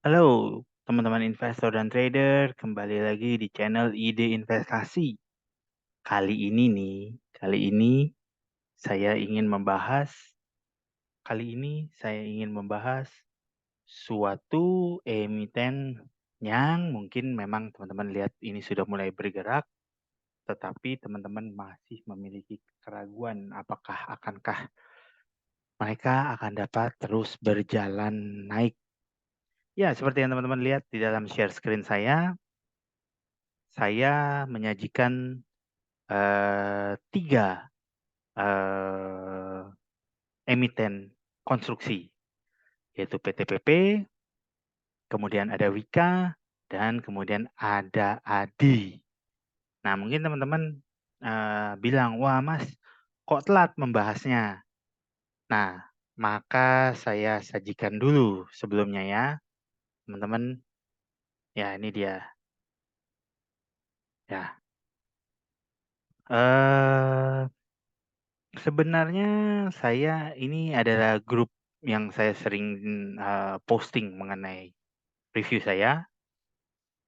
Halo teman-teman investor dan trader, kembali lagi di channel Ide Investasi. Kali ini saya ingin membahas, suatu emiten yang mungkin memang teman-teman lihat ini sudah mulai bergerak, tetapi teman-teman masih memiliki keraguan akankah mereka akan dapat terus berjalan naik. Ya, seperti yang teman-teman lihat di dalam share screen saya menyajikan 3 emiten konstruksi, yaitu PT PP, kemudian ada Wika, dan kemudian ada ADI. Nah, mungkin teman-teman bilang, "Wah, Mas, kok telat membahasnya?" Nah, maka saya sajikan dulu sebelumnya ya, teman-teman. Ya, ini dia. Ya, sebenarnya ini adalah grup yang saya sering posting mengenai review saya.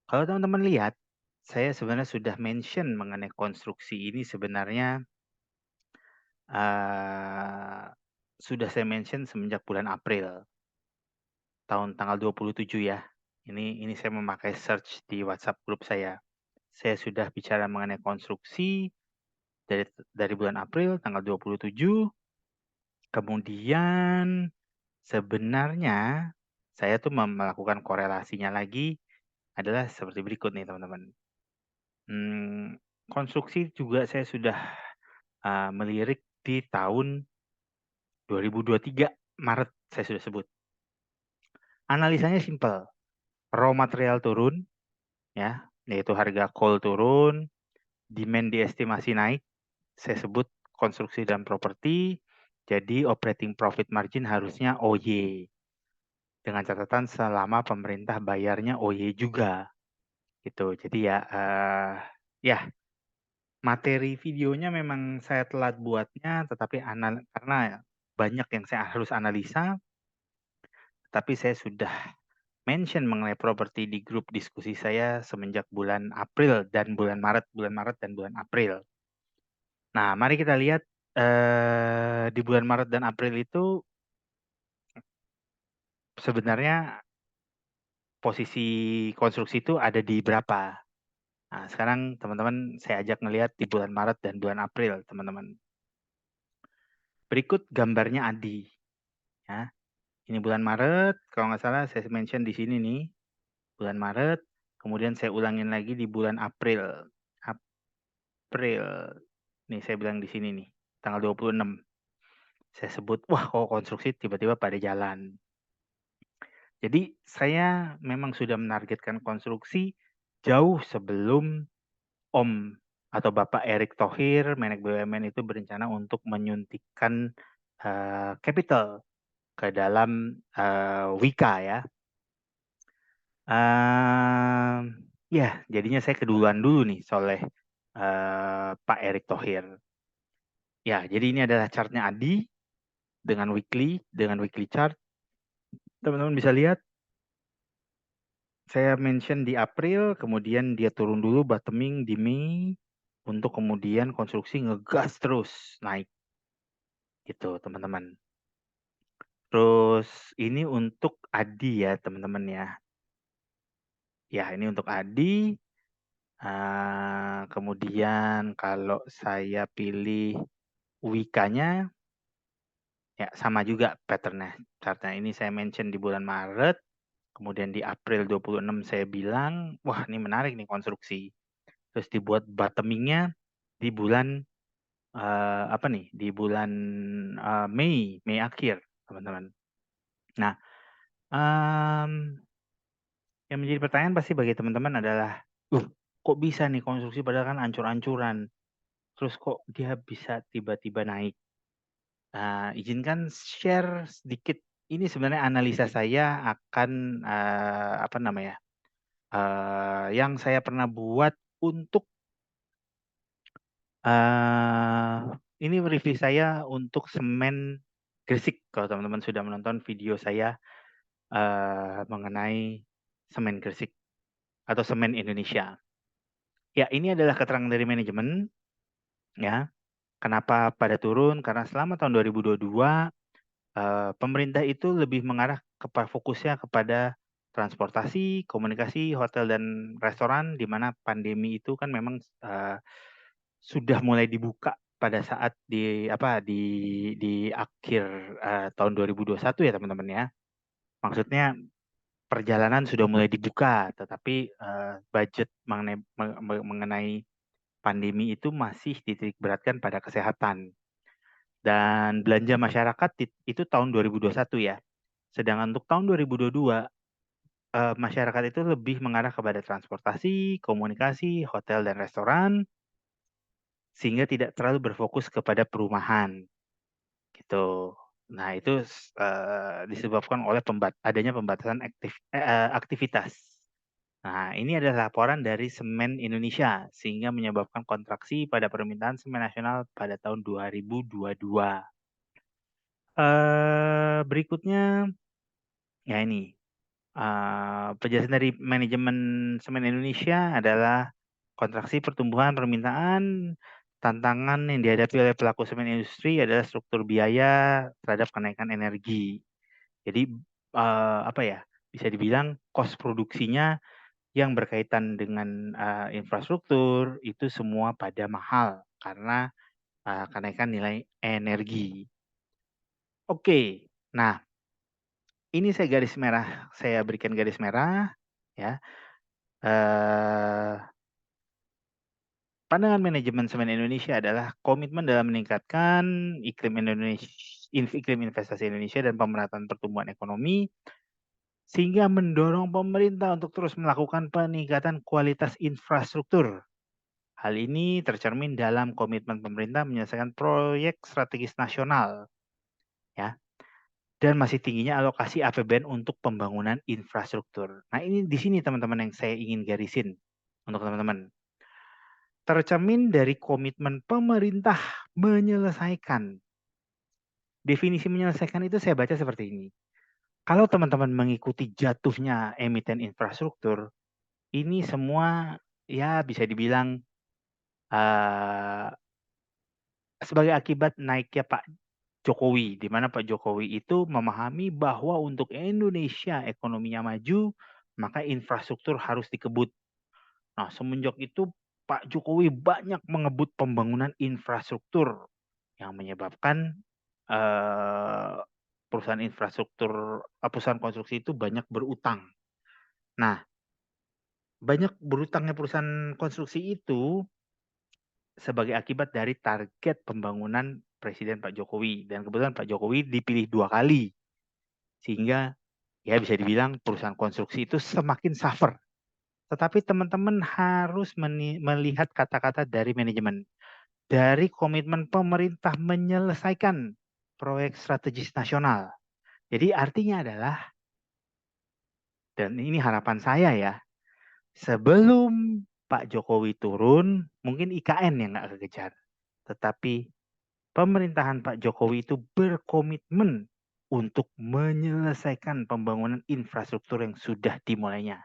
Kalau teman-teman lihat, saya sebenarnya sudah mention mengenai konstruksi ini sebenarnya sudah saya mention semenjak bulan April tanggal 27 ya. Ini saya memakai search di WhatsApp grup saya. Saya sudah bicara mengenai konstruksi dari bulan April tanggal 27. Kemudian sebenarnya saya tuh melakukan korelasinya lagi adalah seperti berikut nih teman-teman. Konstruksi juga saya sudah melirik di tahun 2023 Maret saya sudah sebut. Analisanya simpel, raw material turun, ya, yaitu harga coal turun, demand diestimasi naik, saya sebut konstruksi dan properti, jadi operating profit margin harusnya OY. Dengan catatan selama pemerintah bayarnya OY juga, gitu. Jadi ya, ya materi videonya memang saya telat buatnya, tetapi karena banyak yang saya harus analisa, tapi saya sudah mention mengenai properti di grup diskusi saya semenjak bulan April dan bulan Maret dan bulan April. Nah, mari kita lihat di bulan Maret dan April itu sebenarnya posisi konstruksi itu ada di berapa. Nah, sekarang teman-teman saya ajak ngelihat di bulan Maret dan bulan April, teman-teman. Berikut gambarnya Adi. Ya. Ini bulan Maret, kalau nggak salah saya mention di sini nih, bulan Maret, kemudian saya ulangin lagi di bulan April. April, nih saya bilang di sini nih, tanggal 26. Saya sebut, wah kok konstruksi tiba-tiba pada jalan. Jadi saya memang sudah menargetkan konstruksi jauh sebelum Om atau Bapak Erick Thohir, Menek BUMN itu berencana untuk menyuntikkan capital ke dalam Wika ya. Ya, jadinya saya keduluan dulu nih soleh Pak Erick Thohir. Ya, jadi ini adalah chartnya Adi dengan weekly chart. Teman-teman bisa lihat, saya mention di April, kemudian dia turun dulu bottoming di Mei, untuk kemudian konstruksi ngegas terus naik. Gitu, teman-teman. Terus ini untuk Adi ya, teman-teman ya. Ya, ini untuk Adi. Kemudian kalau saya pilih Wika-nya, ya sama juga pattern-nya. Chartnya ini saya mention di bulan Maret, kemudian di April 26 saya bilang, wah ini menarik nih konstruksi. Terus dibuat bottoming-nya di bulan di bulan Mei akhir, teman-teman. Nah, yang menjadi pertanyaan pasti bagi teman-teman adalah, kok bisa nih konstruksi padahal kan ancur-ancuran, terus kok dia bisa tiba-tiba naik? Izinkan share sedikit, ini sebenarnya analisa saya akan, yang saya pernah buat untuk, ini review saya untuk semen Gresik, kalau teman-teman sudah menonton video saya mengenai semen Gresik atau semen Indonesia. Ya, ini adalah keterangan dari manajemen, ya. Kenapa pada turun? Karena selama tahun 2022 pemerintah itu lebih mengarah fokusnya kepada transportasi, komunikasi, hotel dan restoran, di mana pandemi itu kan memang sudah mulai dibuka pada saat di akhir tahun 2021 ya teman-teman ya. Maksudnya perjalanan sudah mulai dibuka, tetapi budget mengenai pandemi itu masih dititik beratkan pada kesehatan. Dan belanja masyarakat itu tahun 2021 ya. Sedangkan untuk tahun 2022 masyarakat itu lebih mengarah kepada transportasi, komunikasi, hotel dan restoran, sehingga tidak terlalu berfokus kepada perumahan gitu. Nah, itu disebabkan oleh adanya pembatasan aktivitas. Nah, ini adalah laporan dari Semen Indonesia, sehingga menyebabkan kontraksi pada permintaan semen nasional pada tahun 2022. Berikutnya, ya ini, penjelasan dari manajemen Semen Indonesia adalah kontraksi pertumbuhan permintaan, tantangan yang dihadapi oleh pelaku semen industri adalah struktur biaya terhadap kenaikan energi. Jadi, bisa dibilang cost produksinya yang berkaitan dengan infrastruktur itu semua pada mahal karena kenaikan nilai energi. Oke, nah ini saya berikan garis merah ya. Pandangan manajemen semen Indonesia adalah komitmen dalam meningkatkan iklim investasi Indonesia dan pemerataan pertumbuhan ekonomi, sehingga mendorong pemerintah untuk terus melakukan peningkatan kualitas infrastruktur. Hal ini tercermin dalam komitmen pemerintah menyelesaikan proyek strategis nasional, ya, dan masih tingginya alokasi APBN untuk pembangunan infrastruktur. Nah, ini di sini teman-teman yang saya ingin garisin untuk teman-teman. Tercermin dari komitmen pemerintah menyelesaikan. Definisi menyelesaikan itu saya baca seperti ini. Kalau teman-teman mengikuti jatuhnya emiten infrastruktur, ini semua ya bisa dibilang sebagai akibat naiknya Pak Jokowi, di mana Pak Jokowi itu memahami bahwa untuk Indonesia ekonominya maju, maka infrastruktur harus dikebut. Nah, semenjak itu Pak Jokowi banyak mengebut pembangunan infrastruktur yang menyebabkan perusahaan konstruksi itu banyak berutang. Nah, banyak berutangnya perusahaan konstruksi itu sebagai akibat dari target pembangunan Presiden Pak Jokowi. Dan kebetulan Pak Jokowi dipilih 2 kali. Sehingga ya bisa dibilang perusahaan konstruksi itu semakin suffer. Tetapi teman-teman harus melihat kata-kata dari manajemen. Dari komitmen pemerintah menyelesaikan proyek strategis nasional. Jadi artinya adalah, dan ini harapan saya ya, sebelum Pak Jokowi turun, mungkin IKN yang nggak kekejar. Tetapi pemerintahan Pak Jokowi itu berkomitmen untuk menyelesaikan pembangunan infrastruktur yang sudah dimulainya.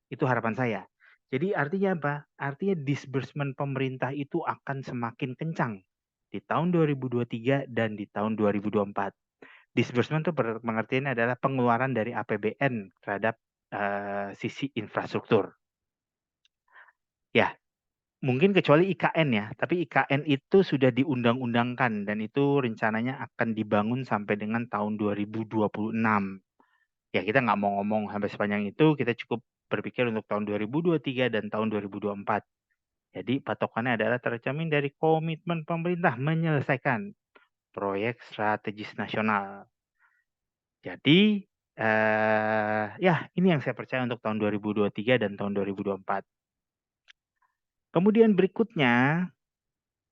Itu harapan saya. Jadi artinya apa? Artinya disbursement pemerintah itu akan semakin kencang di tahun 2023 dan di tahun 2024. Disbursement itu pengertiannya adalah pengeluaran dari APBN terhadap sisi infrastruktur. Ya, mungkin kecuali IKN ya, tapi IKN itu sudah diundang-undangkan dan itu rencananya akan dibangun sampai dengan tahun 2026. Ya, kita nggak mau ngomong sampai sepanjang itu, kita cukup berpikir untuk tahun 2023 dan tahun 2024. Jadi patokannya adalah tercermin dari komitmen pemerintah menyelesaikan proyek strategis nasional. Jadi ya ini yang saya percaya untuk tahun 2023 dan tahun 2024. Kemudian berikutnya,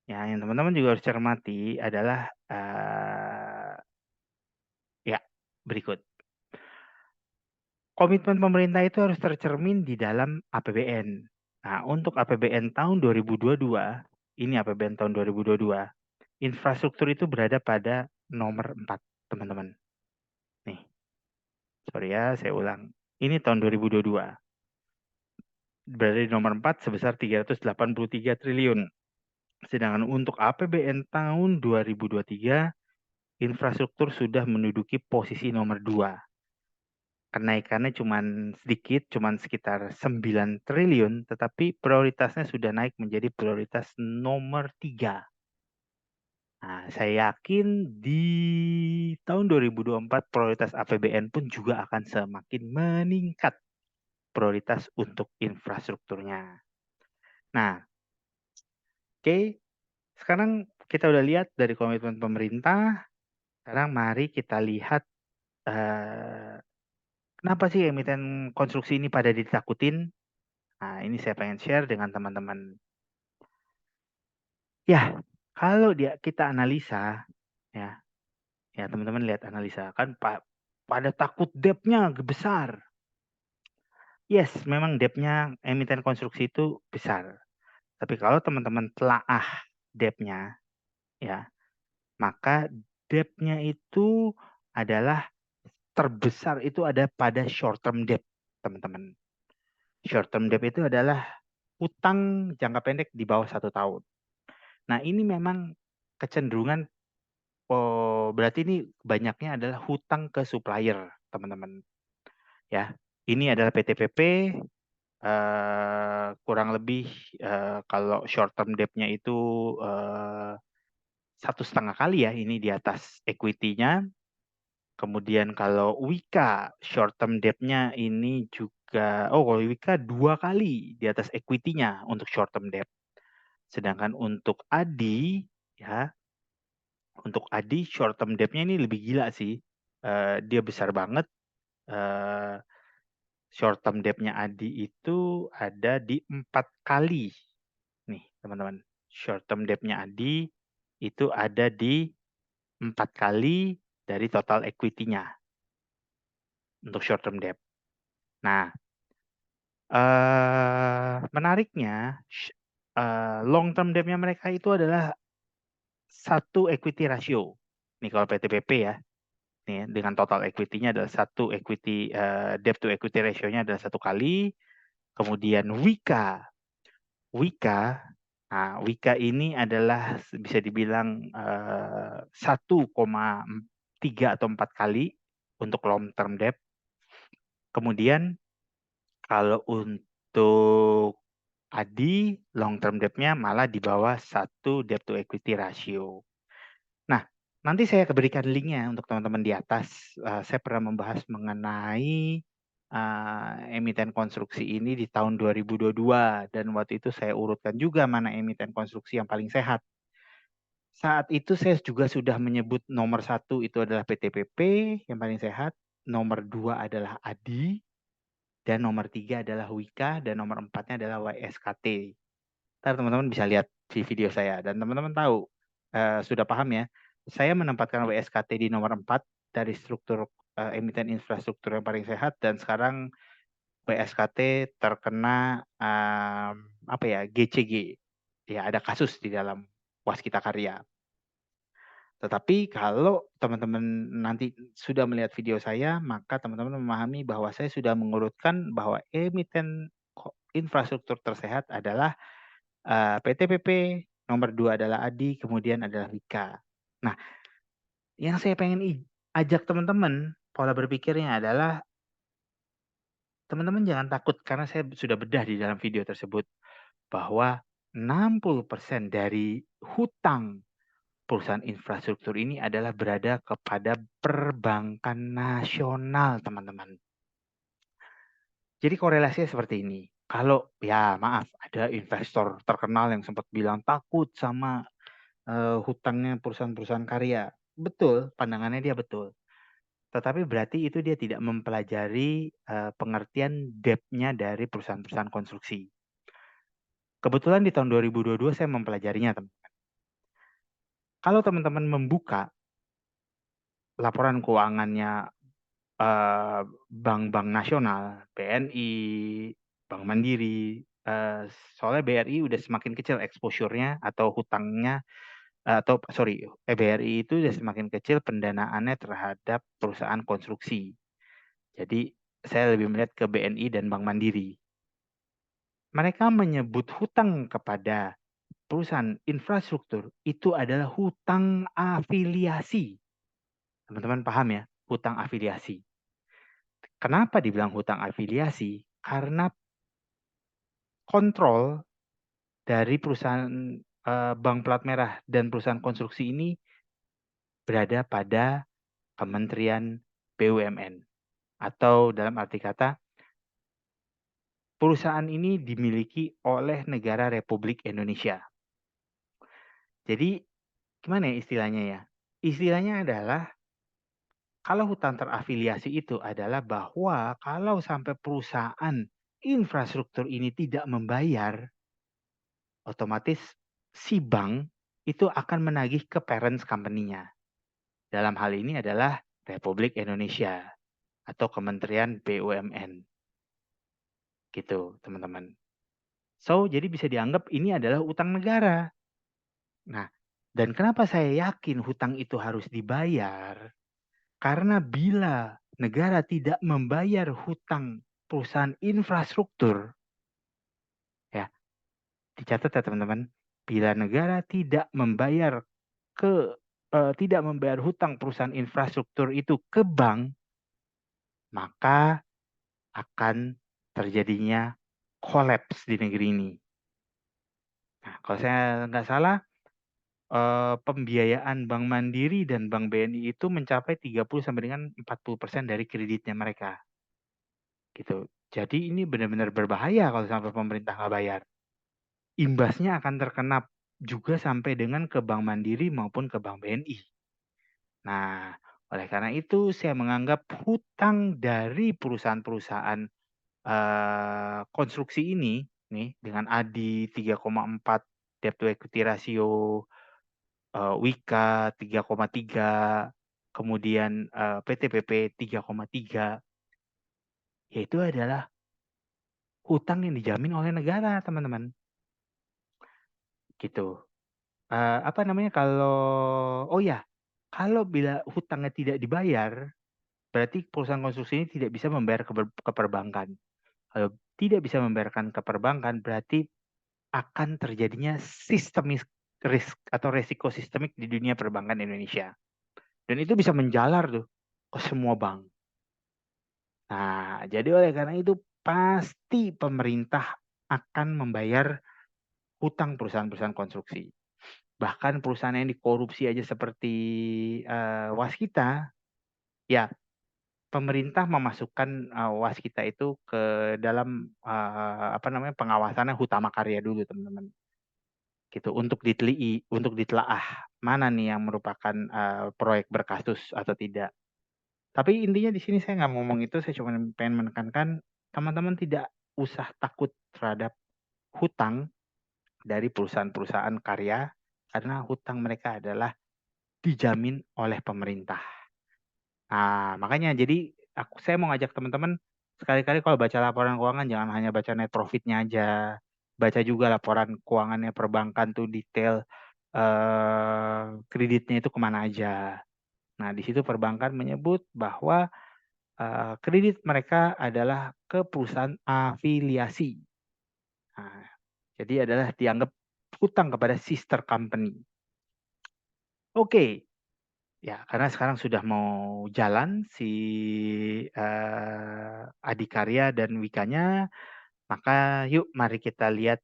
ya yang teman-teman juga harus cermati adalah ya berikut. Komitmen pemerintah itu harus tercermin di dalam APBN. Nah, untuk APBN tahun 2022, ini APBN tahun 2022, infrastruktur itu berada pada nomor 4, teman-teman. Nih, sorry. sorry ya, saya ulang. Ini tahun 2022. Berada di nomor 4 sebesar 383 triliun. Sedangkan untuk APBN tahun 2023, infrastruktur sudah menduduki posisi nomor 2. Kenaikannya cuman sedikit, cuman sekitar 9 triliun, tetapi prioritasnya sudah naik menjadi prioritas nomor 3. Nah, saya yakin di tahun 2024 prioritas APBN pun juga akan semakin meningkat prioritas untuk infrastrukturnya. Nah, oke, sekarang kita udah lihat dari komitmen pemerintah. Sekarang mari kita lihat kenapa sih emiten konstruksi ini pada ditakutin. Nah, ini saya pengen share dengan teman-teman. Ya, kalau kita analisa, ya, teman-teman lihat analisa kan pada takut debt-nya besar. Yes, memang debt-nya emiten konstruksi itu besar. Tapi kalau teman-teman telaah debt-nya, ya, maka debt-nya itu adalah terbesar itu ada pada short term debt, teman-teman. Short term debt itu adalah utang jangka pendek di bawah 1 tahun. Nah, ini memang kecenderungan, berarti ini banyaknya adalah hutang ke supplier, teman-teman. Ya, ini adalah PTPP, kurang lebih kalau short term debt-nya itu 1,5 kali ya, ini di atas equity-nya. Kemudian kalau Wika short term debt-nya ini juga, kalau Wika 2 kali di atas equity-nya untuk short term debt. Sedangkan untuk ADI, ya, untuk ADI short term debt-nya ini lebih gila sih. Dia besar banget. Short term debt-nya ADI itu ada di 4 kali. Nih, teman-teman. Short term debt-nya ADI itu ada di 4 kali dari total equity-nya untuk short term debt. Nah, menariknya long term debt-nya mereka itu adalah 1 equity ratio. Nih kalau PTPP ya, nih dengan total equity-nya adalah 1 equity, debt to equity ratio-nya adalah 1 kali. Kemudian Wika, nah Wika ini adalah bisa dibilang 1,3 atau 4 kali untuk long term debt. Kemudian kalau untuk ADI long term debt-nya malah di bawah 1 debt to equity ratio. Nah, nanti saya berikan link-nya untuk teman-teman di atas. Saya pernah membahas mengenai emiten konstruksi ini di tahun 2022 dan waktu itu saya urutkan juga mana emiten konstruksi yang paling sehat. Saat itu saya juga sudah menyebut nomor 1 itu adalah PTPP yang paling sehat, nomor 2 adalah ADI, dan nomor 3 adalah Wika, dan nomor 4-nya adalah YSKT. Ntar teman-teman bisa lihat di video saya dan teman-teman tahu, sudah paham ya, saya menempatkan WSKT di nomor 4 dari struktur emiten infrastruktur yang paling sehat, dan sekarang WSKT terkena GCG. Ya, ada kasus di dalam Waskita Karya. Tetapi kalau teman-teman nanti sudah melihat video saya, maka teman-teman memahami bahwa saya sudah mengurutkan bahwa emiten infrastruktur tersehat adalah PTPP, nomor 2 adalah ADI, kemudian adalah Wika. Nah, yang saya pengen ajak teman-teman, pola berpikirnya adalah teman-teman jangan takut karena saya sudah bedah di dalam video tersebut bahwa 60% dari hutang perusahaan infrastruktur ini adalah berada kepada perbankan nasional, teman-teman. Jadi korelasinya seperti ini. Kalau ya maaf, ada investor terkenal yang sempat bilang takut sama hutangnya perusahaan-perusahaan karya. Betul, pandangannya dia betul. Tetapi berarti itu dia tidak mempelajari pengertian debt-nya dari perusahaan-perusahaan konstruksi. Kebetulan di tahun 2022 saya mempelajarinya, teman-teman. Kalau teman-teman membuka laporan keuangannya bank-bank nasional, BNI, Bank Mandiri, soalnya BRI udah semakin kecil exposure-nya atau hutangnya, BRI itu udah semakin kecil pendanaannya terhadap perusahaan konstruksi. Jadi saya lebih melihat ke BNI dan Bank Mandiri. Mereka menyebut hutang kepada perusahaan infrastruktur itu adalah hutang afiliasi. Teman-teman paham ya, hutang afiliasi. Kenapa dibilang hutang afiliasi? Karena kontrol dari perusahaan bank plat merah dan perusahaan konstruksi ini berada pada Kementerian BUMN. Atau dalam arti kata, perusahaan ini dimiliki oleh negara Republik Indonesia. Jadi, gimana ya istilahnya ya? Istilahnya adalah, kalau hutang terafiliasi itu adalah bahwa kalau sampai perusahaan infrastruktur ini tidak membayar, otomatis si bank itu akan menagih ke parents company-nya. Dalam hal ini adalah Republik Indonesia atau Kementerian BUMN. Gitu, teman-teman. So, jadi bisa dianggap ini adalah utang negara. Nah, dan kenapa saya yakin hutang itu harus dibayar? Karena bila negara tidak membayar hutang perusahaan infrastruktur, ya, dicatat ya teman-teman, bila negara tidak membayar hutang perusahaan infrastruktur itu ke bank, maka akan terjadinya kolaps di negeri ini. Nah, kalau saya nggak salah, pembiayaan Bank Mandiri dan Bank BNI itu mencapai 30 sampai dengan 40% dari kreditnya mereka. Gitu. Jadi ini benar-benar berbahaya kalau sampai pemerintah nggak bayar. Imbasnya akan terkena juga sampai dengan ke Bank Mandiri maupun ke Bank BNI. Nah, oleh karena itu saya menganggap hutang dari perusahaan-perusahaan konstruksi ini nih dengan ADI 3,4 debt to equity ratio, Wika 3,3, kemudian PT-PP 3,3, yaitu adalah hutang yang dijamin oleh negara, teman-teman. Gitu. Apa namanya, kalau bila hutangnya tidak dibayar, berarti perusahaan konstruksi ini tidak bisa membayar ke perbankan. Kalau tidak bisa membayarkan ke perbankan, berarti akan terjadinya sistemik risk atau resiko sistemik di dunia perbankan Indonesia. Dan itu bisa menjalar tuh ke semua bank. Nah, jadi oleh karena itu pasti pemerintah akan membayar hutang perusahaan-perusahaan konstruksi. Bahkan perusahaan yang dikorupsi aja seperti Waskita, ya pemerintah memasukkan Waskita itu ke dalam pengawasannya Hutama Karya dulu, teman-teman. Gitu, untuk ditelaah mana nih yang merupakan proyek berkasus atau tidak. Tapi intinya di sini saya nggak ngomong itu, saya cuma pengen menekankan teman-teman tidak usah takut terhadap hutang dari perusahaan-perusahaan karya, karena hutang mereka adalah dijamin oleh pemerintah. Nah, makanya jadi saya mau ngajak teman-teman, sekali-kali kalau baca laporan keuangan jangan hanya baca net profitnya aja, baca juga laporan keuangannya perbankan tuh detail kreditnya itu kemana aja. Nah, di situ perbankan menyebut bahwa kredit mereka adalah ke perusahaan afiliasi. Nah, jadi adalah dianggap hutang kepada sister company. Oke, ya karena sekarang sudah mau jalan si Adikarya dan Wikanya, maka yuk mari kita lihat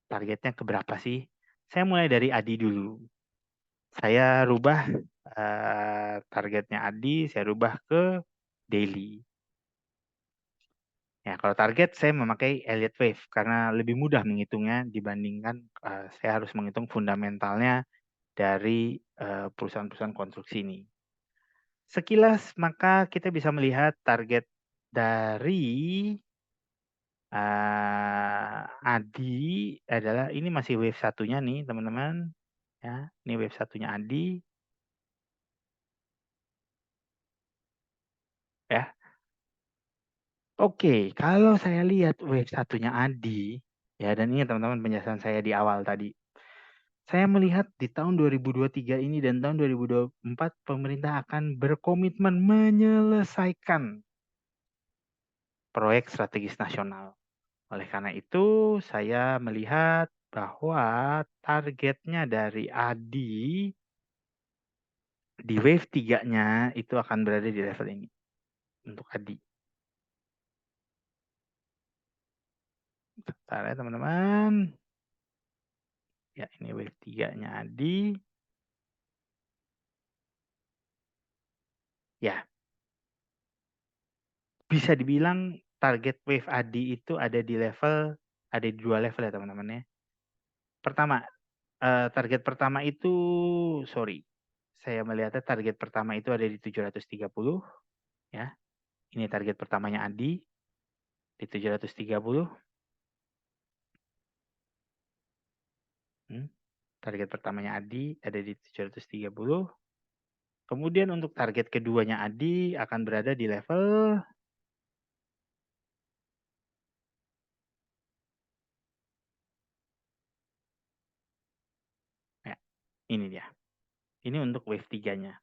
targetnya ke berapa sih. Saya mulai dari Adi dulu. Saya rubah targetnya Adi, saya rubah ke daily. Ya, kalau target saya memakai Elliott Wave karena lebih mudah menghitungnya dibandingkan saya harus menghitung fundamentalnya dari perusahaan-perusahaan konstruksi ini. Sekilas maka kita bisa melihat target dari Adi adalah ini masih wave satunya nih teman-teman. Ya, ini wave satunya Adi. Ya. Oke, kalau saya lihat wave satunya Adi, ya dan ini teman-teman penjelasan saya di awal tadi. Saya melihat di tahun 2023 ini dan tahun 2024 pemerintah akan berkomitmen menyelesaikan proyek strategis nasional. Oleh karena itu, saya melihat bahwa targetnya dari ADI di wave 3-nya itu akan berada di level ini untuk ADI. Bentar ya teman-teman. Ya, ini wave 3-nya ADI. Ya, bisa dibilang target wave ADI itu ada di dua level ya teman-teman ya. Pertama, target pertama itu, saya melihatnya target pertama itu ada di 730 ya. Ini target pertamanya ADI di 730. Target pertamanya ADI ada di 730. Kemudian untuk target keduanya ADI akan berada di level ya, ini dia. Ini untuk wave 3-nya.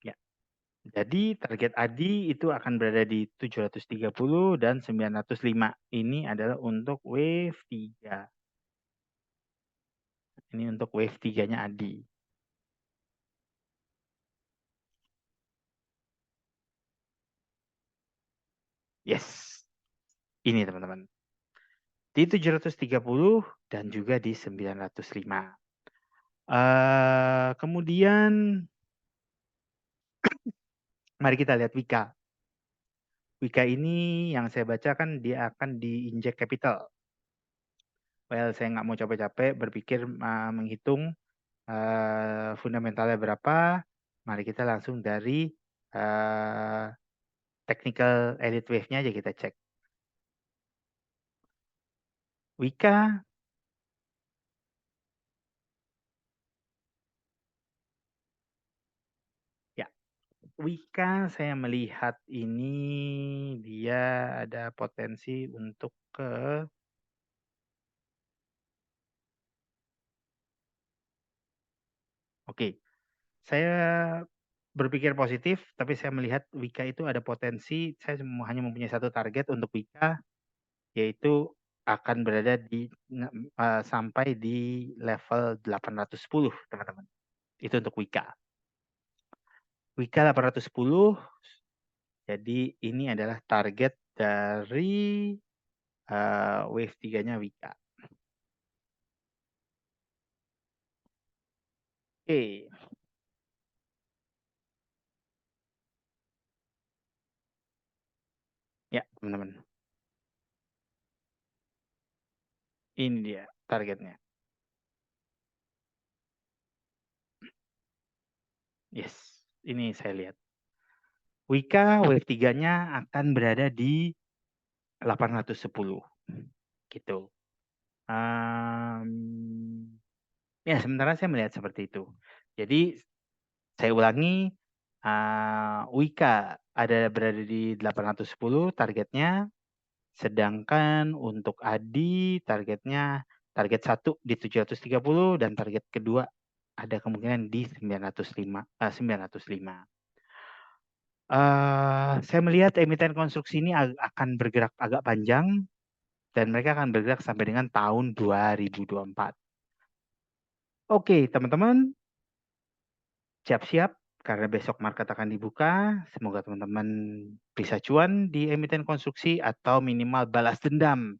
Ya. Jadi target ADI itu akan berada di 730 dan 905. Ini adalah untuk wave 3. Ini untuk wave 3-nya ADI. Yes. Ini teman-teman. Di 730 dan juga di 905. Kemudian mari kita lihat Wika. Wika ini yang saya baca kan dia akan diinjek capital. Well, saya nggak mau capek-capek berpikir menghitung fundamentalnya berapa. Mari kita langsung dari technical elite wave-nya aja kita cek. Wika ya, Wika saya melihat ini dia ada potensi untuk ke Oke. Saya berpikir positif, tapi saya melihat Wika itu ada potensi, saya hanya mempunyai satu target untuk Wika, yaitu akan berada di sampai di level 810, teman-teman. Itu untuk Wika. Wika 810, jadi ini adalah target dari wave 3-nya Wika. Oke. Ya, teman-teman. Ini dia targetnya. Yes, ini saya lihat. Wika wave 3-nya akan berada di 810 gitu. Ya, sementara saya melihat seperti itu. Jadi saya ulangi, Wika berada di 810 targetnya, sedangkan untuk Adi target 1 di 730 dan target kedua ada kemungkinan di 905. Saya melihat emiten konstruksi ini akan bergerak agak panjang dan mereka akan bergerak sampai dengan tahun 2024. Oke, teman-teman, siap-siap karena besok market akan dibuka. Semoga teman-teman bisa cuan di emiten konstruksi atau minimal balas dendam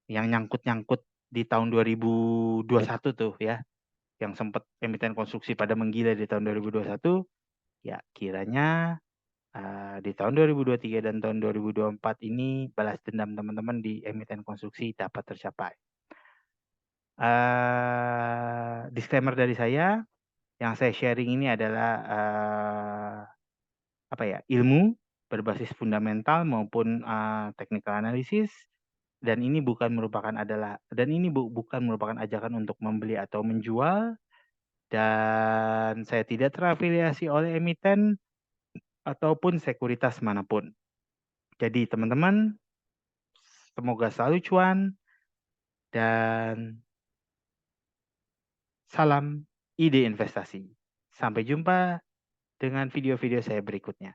yang nyangkut-nyangkut di tahun 2021 tuh ya. Yang sempat emiten konstruksi pada menggila di tahun 2021. Ya, kiranya di tahun 2023 dan tahun 2024 ini balas dendam teman-teman di emiten konstruksi dapat tercapai. Disclaimer dari saya, yang saya sharing ini adalah ilmu berbasis fundamental maupun technical analysis, dan ini bukan merupakan ajakan untuk membeli atau menjual, dan saya tidak terafiliasi oleh emiten ataupun sekuritas manapun. Jadi teman-teman, semoga selalu cuan dan salam ide investasi. Sampai jumpa dengan video-video saya berikutnya.